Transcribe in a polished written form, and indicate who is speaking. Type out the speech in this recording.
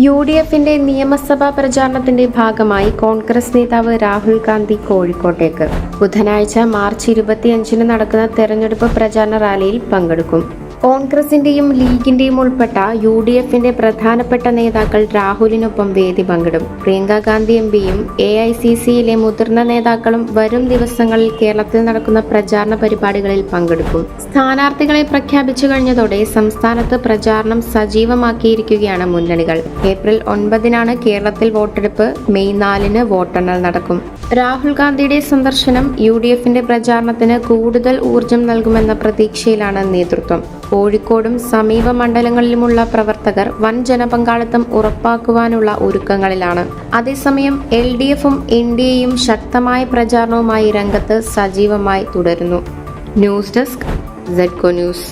Speaker 1: UDFന്റെ നിയമസഭാ പ്രചാരണത്തിന്റെ ഭാഗമായി കോൺഗ്രസ് നേതാവ് രാഹുൽ ഗാന്ധി കോഴിക്കോട്ടേക്ക് ബുധനാഴ്ച മാർച്ച് 25 നടക്കുന്ന തെരഞ്ഞെടുപ്പ് പ്രചാരണ റാലിയിൽ പങ്കെടുക്കും. കോൺഗ്രസിന്റെയും ലീഗിന്റെയും ഉൾപ്പെട്ട UDFന്റെ പ്രധാനപ്പെട്ട നേതാക്കൾ രാഹുലിനൊപ്പം വേദി പങ്കിടും. പ്രിയങ്ക ഗാന്ധി MPയും AICCയിലെ മുതിർന്ന നേതാക്കളും വരും ദിവസങ്ങളിൽ കേരളത്തിൽ നടക്കുന്ന പ്രചാരണ പരിപാടികളിൽ പങ്കെടുക്കും. സ്ഥാനാർത്ഥികളെ പ്രഖ്യാപിച്ചു കഴിഞ്ഞതോടെ സംസ്ഥാനത്ത് പ്രചാരണം സജീവമാക്കിയിരിക്കുകയാണ് മുന്നണികൾ. ഏപ്രിൽ 9 കേരളത്തിൽ വോട്ടെടുപ്പ്, മെയ് 4 വോട്ടെണ്ണൽ നടക്കും. രാഹുൽ ഗാന്ധിയുടെ സന്ദർശനം UDFന്റെ പ്രചാരണത്തിന് കൂടുതൽ ഊർജം നൽകുമെന്ന പ്രതീക്ഷയിലാണ് നേതൃത്വം. കോഴിക്കോടും സമീപ മണ്ഡലങ്ങളിലുമുള്ള പ്രവർത്തകർ വൻ ജനപങ്കാളിത്തം ഉറപ്പാക്കുവാനുള്ള ഒരുക്കങ്ങളിലാണ്. അതേസമയം LDFും NDAയും ശക്തമായ പ്രചാരണവുമായി രംഗത്ത് സജീവമായി തുടരുന്നു. News desk ZECO news.